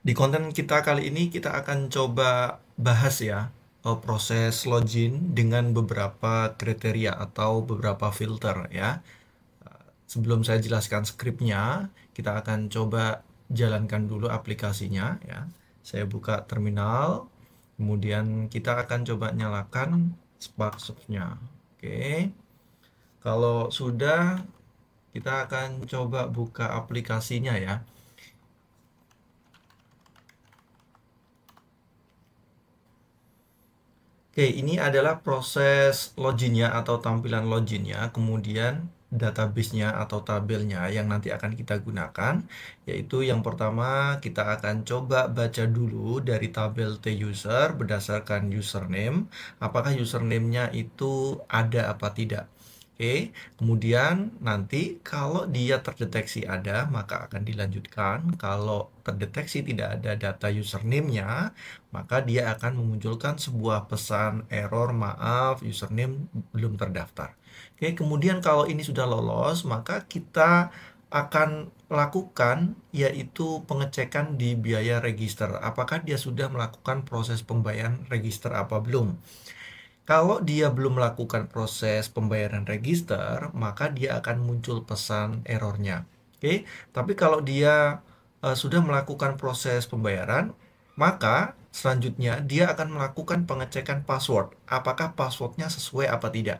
Di konten kita kali ini kita akan coba bahas ya proses login dengan beberapa kriteria atau beberapa filter ya. Sebelum saya jelaskan skripnya, kita akan coba jalankan dulu aplikasinya ya. Saya buka terminal, kemudian kita akan coba nyalakan Sparksoft-nya. Oke. Kalau sudah, kita akan coba buka aplikasinya ya. Oke, ini adalah proses loginnya atau tampilan loginnya, kemudian database-nya atau tabelnya yang nanti akan kita gunakan, yaitu yang pertama kita akan coba baca dulu dari tabel T-user berdasarkan username, apakah username-nya itu ada apa tidak. Oke, kemudian nanti kalau dia terdeteksi ada, maka akan dilanjutkan. Kalau terdeteksi tidak ada data username-nya, maka dia akan memunculkan sebuah pesan error, maaf, username belum terdaftar. Oke, kemudian kalau ini sudah lolos, maka kita akan lakukan yaitu pengecekan di biaya register. Apakah dia sudah melakukan proses pembayaran register apa belum? Kalau dia belum melakukan proses pembayaran register, maka dia akan muncul pesan errornya. Oke, tapi kalau dia sudah melakukan proses pembayaran, maka selanjutnya dia akan melakukan pengecekan password. Apakah passwordnya sesuai apa tidak?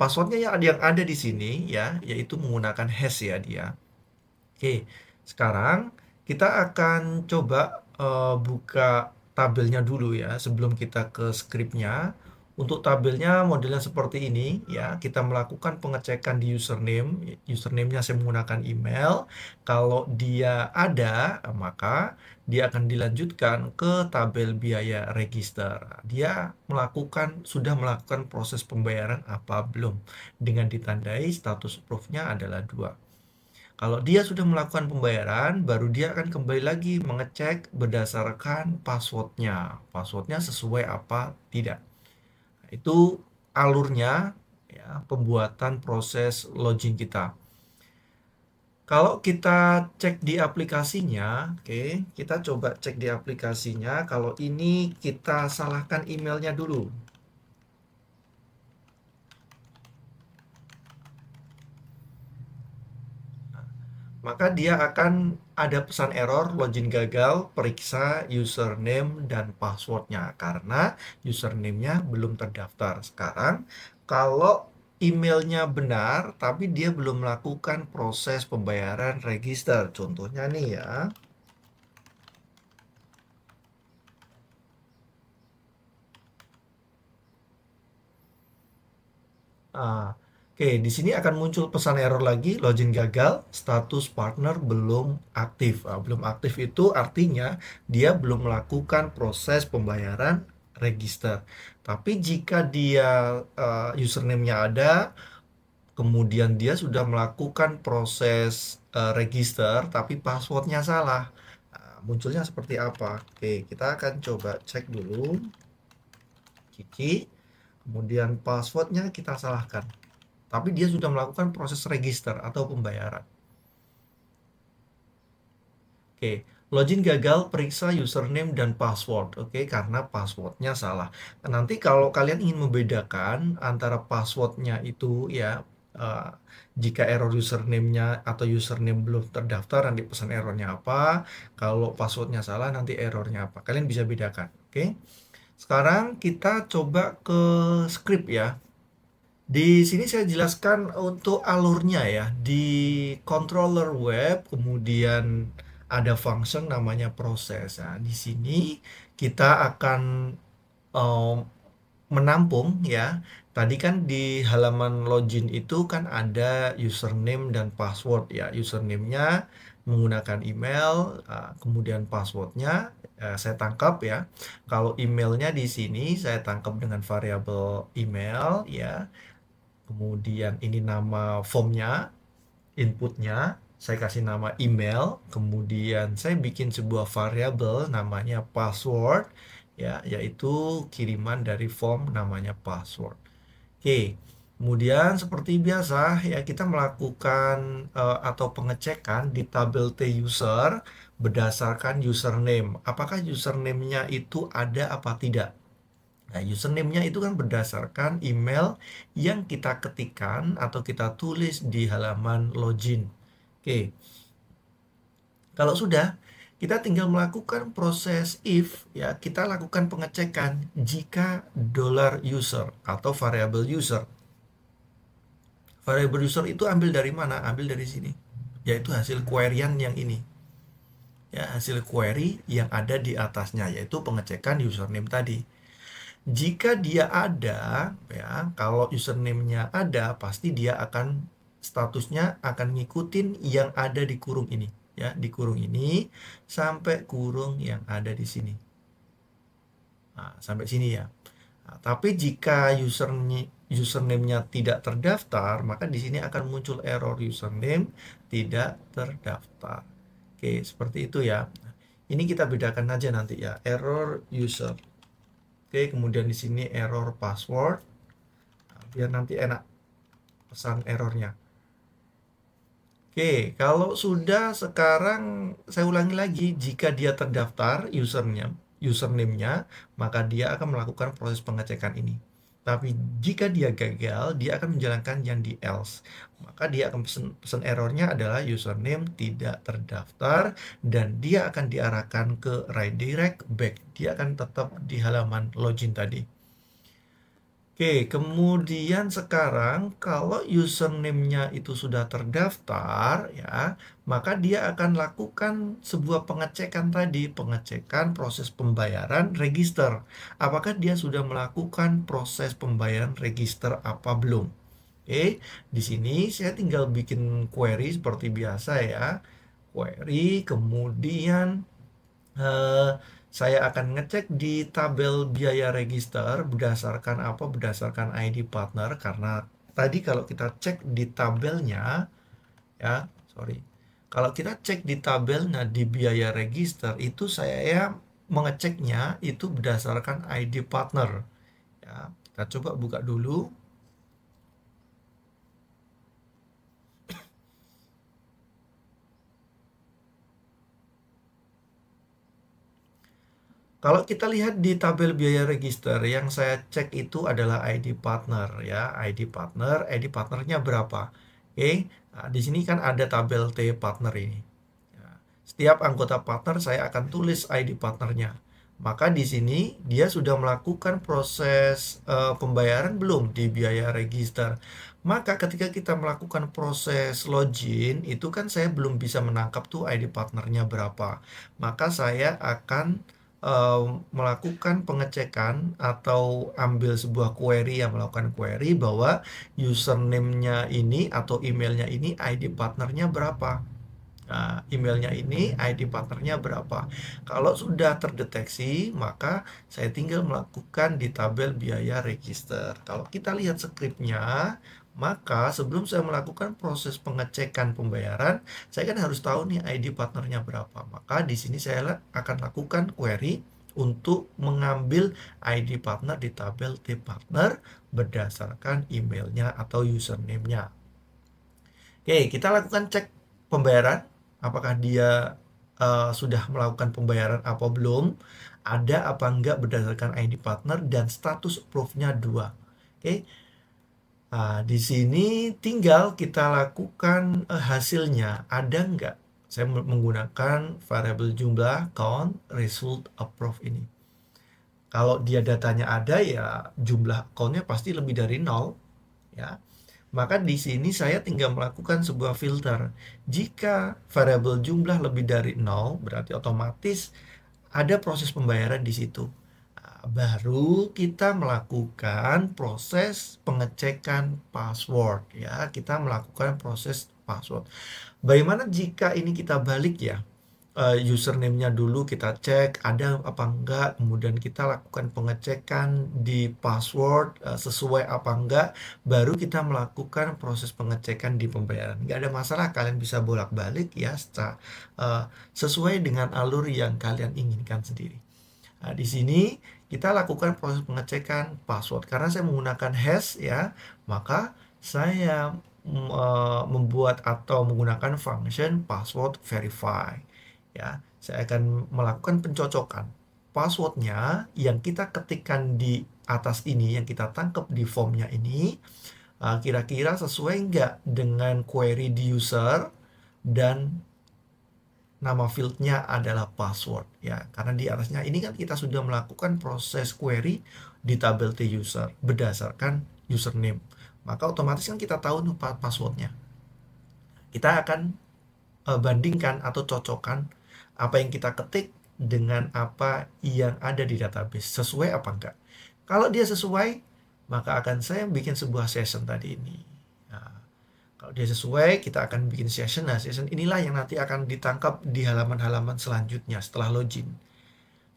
Passwordnya yang ada di sini ya, yaitu menggunakan hash ya dia. Oke, sekarang kita akan coba buka tabelnya dulu ya sebelum kita ke scriptnya. Untuk tabelnya modelnya seperti ini ya. Kita melakukan pengecekan di username. Username-nya saya menggunakan email. Kalau dia ada, maka dia akan dilanjutkan ke tabel biaya register. Dia sudah melakukan proses pembayaran apa belum? Dengan ditandai status approve-nya adalah 2. Kalau dia sudah melakukan pembayaran, baru dia akan kembali lagi mengecek berdasarkan passwordnya. Passwordnya sesuai apa tidak. Nah, itu alurnya ya, pembuatan proses login kita. Kalau kita cek di aplikasinya, oke, kita coba cek di aplikasinya. Kalau ini kita salahkan emailnya dulu. Maka dia akan ada pesan error, login gagal, periksa username dan passwordnya karena username-nya belum terdaftar. Sekarang, kalau emailnya benar, tapi dia belum melakukan proses pembayaran register. Contohnya nih ya. Oke, di sini akan muncul pesan error lagi, login gagal, status partner belum aktif. Belum aktif itu artinya dia belum melakukan proses pembayaran register. Tapi jika dia username-nya ada, kemudian dia sudah melakukan proses register, tapi passwordnya salah. Munculnya seperti apa? Oke, kita akan coba cek dulu. Cici, kemudian passwordnya kita salahkan. Tapi dia sudah melakukan proses register atau pembayaran. Oke, login gagal, periksa username dan password. Oke, karena passwordnya salah. Nanti kalau kalian ingin membedakan antara passwordnya itu ya, eh, jika error username-nya atau username belum terdaftar, nanti pesan errornya apa. Kalau passwordnya salah, nanti errornya apa. Kalian bisa bedakan. Oke, sekarang kita coba ke script ya. Di sini saya jelaskan untuk alurnya ya. Di controller web, kemudian ada function namanya proses. Nah, di sini kita akan um, menampung ya. Tadi kan di halaman login itu kan ada username dan password ya. Username-nya menggunakan email, kemudian passwordnya saya tangkap ya. Kalau emailnya di sini saya tangkap dengan variabel email ya. Kemudian ini nama formnya, inputnya, saya kasih nama email, kemudian saya bikin sebuah variabel namanya password, ya, yaitu kiriman dari form namanya password. Oke, kemudian seperti biasa ya kita melakukan atau pengecekan di tabel T user berdasarkan username. Apakah username-nya itu ada apa tidak? Nah, username-nya itu kan berdasarkan email yang kita ketikkan atau kita tulis di halaman login. Oke, kalau sudah, kita tinggal melakukan proses if, ya, kita lakukan pengecekan jika $user atau variable user. Variable user itu ambil dari mana? Ambil dari sini, yaitu hasil queryan yang ini. Ya, hasil query yang ada di atasnya, yaitu pengecekan username tadi. Jika dia ada, ya, kalau username-nya ada, pasti dia akan statusnya akan ngikutin yang ada di kurung ini, ya, di kurung ini sampai kurung yang ada di sini. Nah, sampai sini ya. Nah, tapi jika username-nya tidak terdaftar, maka di sini akan muncul error username tidak terdaftar. Oke, seperti itu ya. Ini kita bedakan aja nanti ya, error user. Oke, kemudian di sini error password. Nah, biar nanti enak pesan errornya. Oke, kalau sudah sekarang saya ulangi lagi, jika dia terdaftar username-nya, maka dia akan melakukan proses pengecekan ini. Tapi jika dia gagal, dia akan menjalankan yang di else. Maka dia akan pesan errornya adalah username tidak terdaftar dan dia akan diarahkan ke redirect back. Dia akan tetap di halaman login tadi. Oke, kemudian sekarang kalau username-nya itu sudah terdaftar, ya, maka dia akan lakukan sebuah pengecekan tadi, pengecekan proses pembayaran register. Apakah dia sudah melakukan proses pembayaran register apa belum? Oke, di sini saya tinggal bikin query seperti biasa ya. Query, kemudian saya akan ngecek di tabel biaya register berdasarkan apa? Berdasarkan ID partner, karena tadi kalau kita cek di tabelnya, ya, sorry. Kalau kita cek di tabelnya di biaya register itu saya mengeceknya itu berdasarkan ID partner. Ya, kita coba buka dulu. Kalau kita lihat di tabel biaya register, yang saya cek itu adalah ID partner ya, ID partnernya berapa? Oke, nah, di sini kan ada tabel T partner ini. Ya, setiap anggota partner saya akan tulis ID partnernya. Maka di sini dia sudah melakukan proses pembayaran belum di biaya register. Maka ketika kita melakukan proses login, itu kan saya belum bisa menangkap tuh ID partnernya berapa. Maka saya akan melakukan pengecekan atau ambil sebuah query yang melakukan query bahwa username-nya ini atau emailnya ini ID partnernya berapa. Nah, emailnya ini ID partnernya berapa. Kalau sudah terdeteksi, maka saya tinggal melakukan di tabel biaya register. Kalau kita lihat skripnya, maka sebelum saya melakukan proses pengecekan pembayaran, saya kan harus tahu nih ID partnernya berapa. Maka di sini saya akan lakukan query untuk mengambil ID partner di tabel T partner berdasarkan emailnya atau username-nya. Oke, kita lakukan cek pembayaran. Apakah dia sudah melakukan pembayaran apa belum? Ada apa enggak berdasarkan ID partner dan status approve-nya 2. Oke. Nah, di sini tinggal kita lakukan hasilnya. Ada enggak? Saya menggunakan variable jumlah count result approve ini. Kalau dia datanya ada, ya jumlah count-nya pasti lebih dari 0. Ya. Maka di sini saya tinggal melakukan sebuah filter. Jika variabel jumlah lebih dari 0, berarti otomatis ada proses pembayaran di situ. Nah, baru kita melakukan proses pengecekan password ya. Kita melakukan proses password. Bagaimana jika ini kita balik ya? Username-nya dulu kita cek ada apa enggak, kemudian kita lakukan pengecekan di password sesuai apa enggak, baru kita melakukan proses pengecekan di pembayaran. Nggak ada masalah, kalian bisa bolak-balik ya sesuai dengan alur yang kalian inginkan sendiri. Nah, di sini kita lakukan proses pengecekan password karena saya menggunakan hash ya, maka saya membuat atau menggunakan function password verify. Ya, Saya akan melakukan pencocokan. Passwordnya yang kita ketikkan di atas ini, yang kita tangkap di formnya ini, kira-kira sesuai nggak dengan query di user dan nama fieldnya adalah password ya, karena di atasnya ini kan kita sudah melakukan proses query di tabel T user berdasarkan username, maka otomatis kan kita tahu nih passwordnya. Kita akan bandingkan atau cocokkan apa yang kita ketik dengan apa yang ada di database, sesuai apa enggak. Kalau dia sesuai, maka akan saya bikin sebuah session tadi ini. Nah, kalau dia sesuai, kita akan bikin session. Nah, session inilah yang nanti akan ditangkap di halaman-halaman selanjutnya setelah login.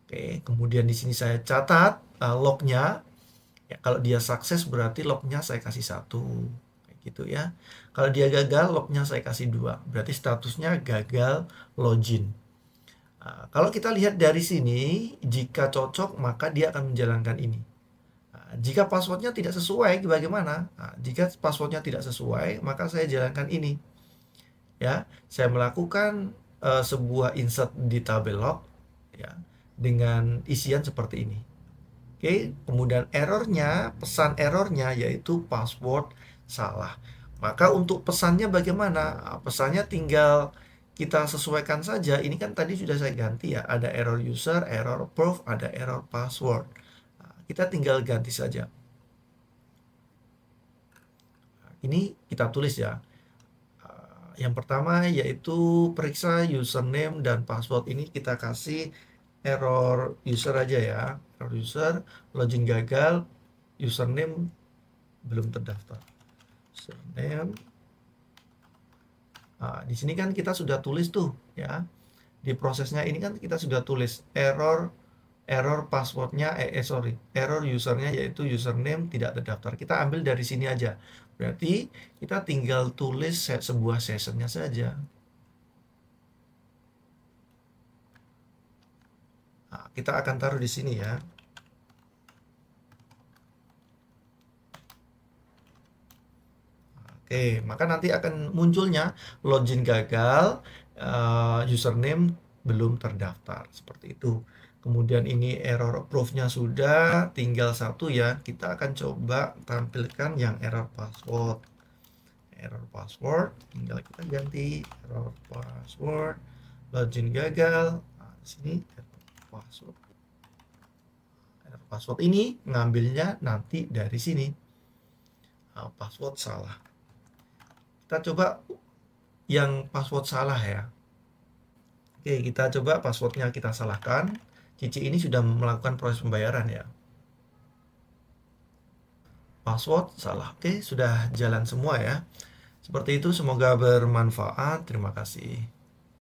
Oke, kemudian di sini saya catat lognya. Ya, kalau dia sukses berarti lognya saya kasih 1. Kayak gitu ya. Kalau dia gagal, lognya saya kasih 2. Berarti statusnya gagal login. Nah, kalau kita lihat dari sini, jika cocok maka dia akan menjalankan ini. Jika passwordnya tidak sesuai, bagaimana? Nah, jika passwordnya tidak sesuai, maka saya jalankan ini. Ya, saya melakukan sebuah insert di tabel log, ya, dengan isian seperti ini. Oke, kemudian errornya, pesan errornya yaitu password salah. Maka untuk pesannya bagaimana? Pesannya tinggal kita sesuaikan saja. Ini kan tadi sudah saya ganti ya. Ada error user, error proof, ada error password. Kita tinggal ganti saja. Ini kita tulis ya. Yang pertama yaitu periksa username dan password, ini kita kasih error user aja ya. Error user, login gagal, username belum terdaftar. Username. Nah, di sini kan kita sudah tulis tuh ya. Di prosesnya ini kan kita sudah tulis error passwordnya, error usernya yaitu username tidak terdaftar. Kita ambil dari sini aja. Berarti kita tinggal tulis sebuah sessionnya saja. Nah, kita akan taruh di sini ya. Oke, maka nanti akan munculnya login gagal, username belum terdaftar, seperti itu. Kemudian ini error proof-nya sudah, tinggal 1 ya. Kita akan coba tampilkan yang error password. Error password, tinggal kita ganti error password, login gagal. Nah, di sini error password. Error password ini ngambilnya nanti dari sini. Nah, password salah. Kita coba yang password salah ya. Oke, kita coba passwordnya kita salahkan. Cici ini sudah melakukan proses pembayaran ya. Password salah. Oke, sudah jalan semua ya. Seperti itu, semoga bermanfaat. Terima kasih.